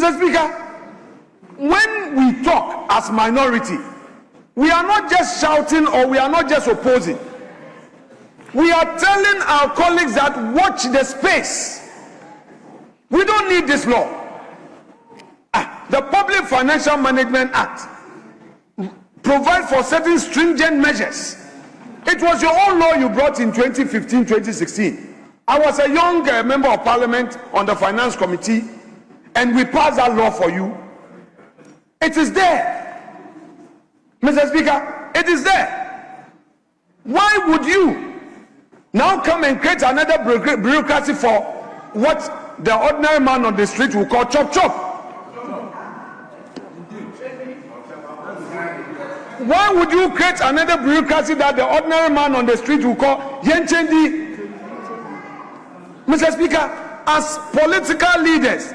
Mr. Speaker, when we talk as minority, we are not just shouting or we are not just opposing. We are telling our colleagues that watch the space. We don't need this law. The Public Financial Management Act provides for certain stringent measures. It was your own law you brought in 2015, 2016. I was a young member of parliament on the finance committee, and we passed that law for you. It is there. Mr. Speaker, it is there. Why would you now come and create another bureaucracy for what the ordinary man on the street will call chop chop? Why would you create another bureaucracy that the ordinary man on the street will call yenchendi? Mr. Speaker, as political leaders,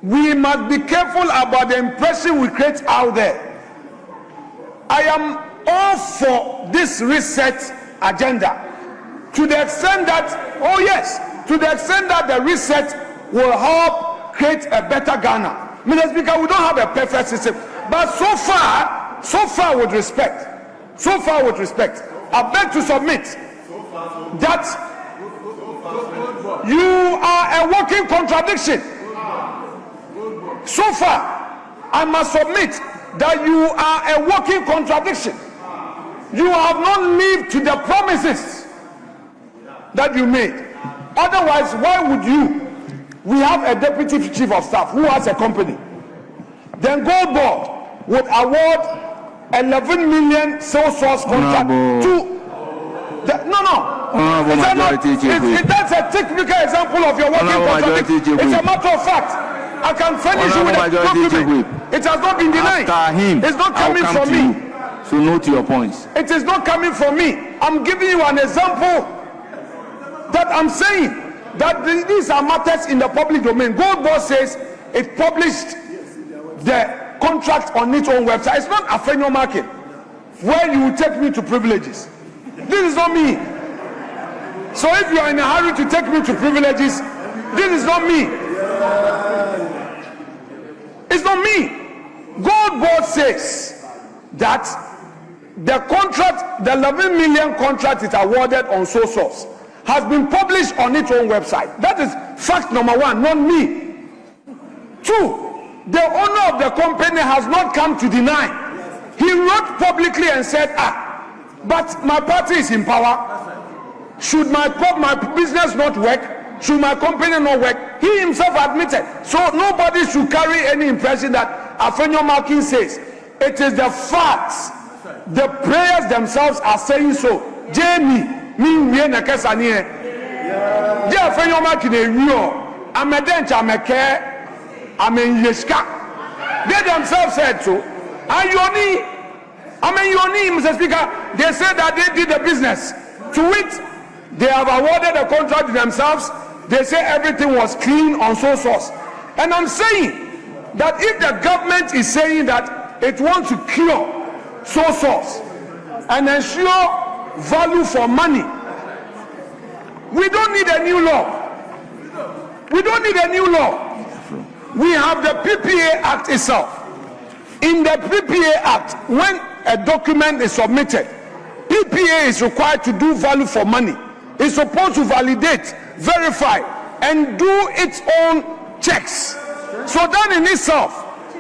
we must be careful about the impression we create out there. I am all for this reset agenda to the extent that, oh yes, to the extent that the reset will help create a better Ghana. Mr. Speaker, we don't have a perfect system, but so far with respect, I beg to submit that you are a walking contradiction. So far, I must submit that you are a walking contradiction. You have not lived to the promises that you made. Otherwise, why would you? We have a deputy chief of staff who has a company. Then Gold Board would award 11 million sole source contract to that's a typical example of your working contradiction. It's a matter of fact. I can furnish you with a document. It has not been denied. It's not coming from me. So note your points. It is not coming from me. I'm giving you an example that I'm saying that these are matters in the public domain. Gold Board says it published the contract on its own website. It's not Afenyo-Markin, where you will take me to privileges. This is not me. So if you are in a hurry to take me to privileges, this is not me. It's not me. Gold Board says that the contract, the 11 million contract is awarded on sole source, has been published on its own website. That is fact number one, not me. Two, the owner of the company has not come to deny. He wrote publicly and said, but my party is in power. Should my business not work? Should my company not work? He himself admitted. So nobody should carry any impression that Afenyo-Markin says. It is the facts. The prayers themselves are saying so. Jamie, me na kesanie. Je Afenyo-Markin ewiyo. Amedencha ameke. Amenyeshka. They themselves said so. Ayoni, Mr. Speaker, they said that they did the business. To which they have awarded the contract to themselves. They say everything was clean on sole source. And I'm saying that if the government is saying that it wants to cure sole source and ensure value for money, we don't need a new law. We don't need a new law. We have the PPA Act itself. In the PPA Act, when a document is submitted, PPA is required to do value for money. It's supposed to validate, verify, and do its own checks. So that in itself,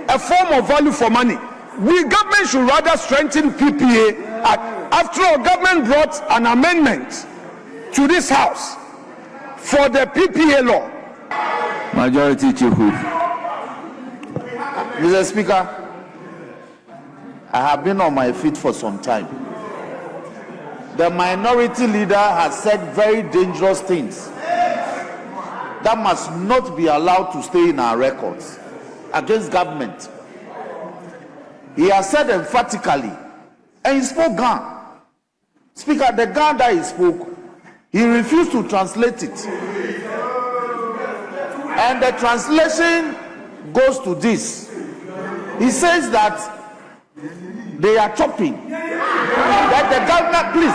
a form of value for money. We government should rather strengthen PPA Act. After all, government brought an amendment to this house for the PPA law. Majority Chief Whip. Mr. Speaker, I have been on my feet for some time. The minority leader has said very dangerous things that must not be allowed to stay in our records against government. He has said emphatically, and he spoke Ghana. Speaker, the Ghana that he spoke, he refused to translate it. And the translation goes to this. He says that they are chopping. That the government, please,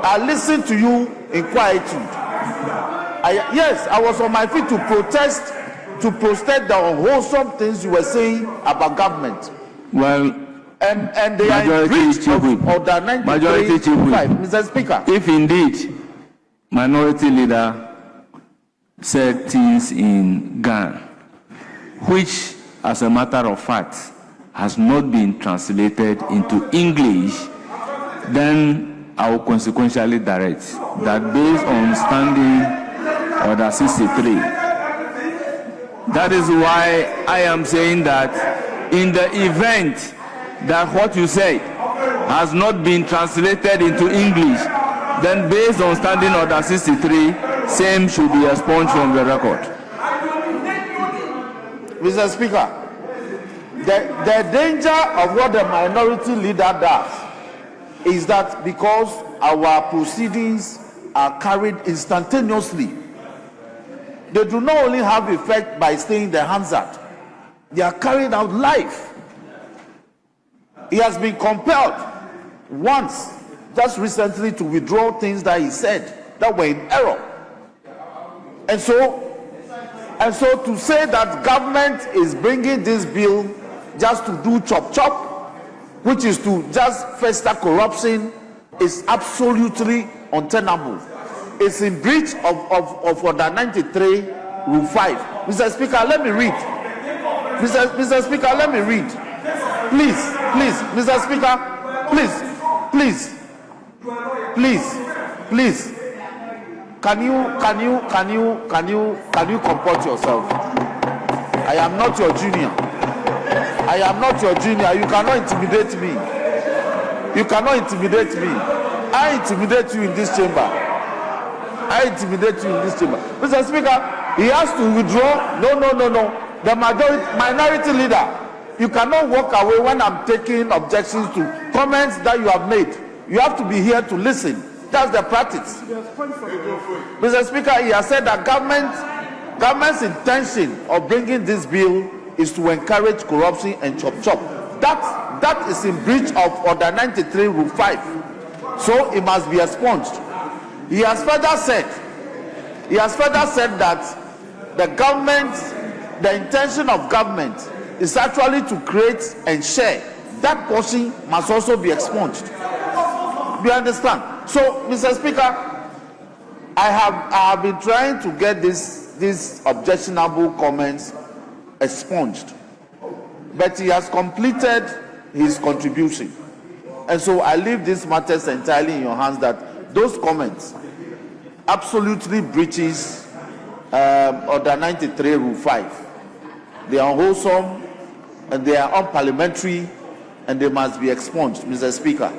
I listen to you in quietude. Yes, I was on my feet to protest the unwholesome things you were saying about government. Well, and they are in breach of Order 93.5. Mr. Speaker. If indeed minority leader said things in Ghana, which, as a matter of fact, has not been translated into English, then I will consequentially direct that based on Standing Order 63. That is why I am saying that in the event that what you say has not been translated into English, then based on Standing Order 63, same should be expunged from the record. Mr. Speaker, the danger of what the minority leader does is that because our proceedings are carried instantaneously, they do not only have effect by staying the Hansard, they are carried out live. He has been compelled once, just recently, to withdraw things that he said that were in error. And so to say that government is bringing this bill just to do chop, which is to just fester corruption, is absolutely untenable. It's in breach of Order 93, Rule 5. Mr. Speaker, let me read. Mr. Speaker, let me read. Please, Mr. Speaker, please. Can you comport yourself? I am not your junior. You cannot intimidate me. I intimidate you in this chamber. Mr. Speaker, he has to withdraw. No. The minority leader, you cannot walk away when I'm taking objections to comments that you have made. You have to be here to listen. That's the practice. Mr. Speaker, he has said that government's intention of bringing this bill is to encourage corruption and chop. That is in breach of Order 93, Rule 5. So it must be expunged. He has further said that the intention of government is actually to create and share. That portion must also be expunged. Do you understand? So, Mr. Speaker, I have been trying to get these objectionable comments expunged, but he has completed his contribution, and so I leave these matters entirely in your hands. That those comments absolutely breaches Order 93, Rule 5. They are unwholesome and they are unparliamentary, and they must be expunged, Mr. Speaker.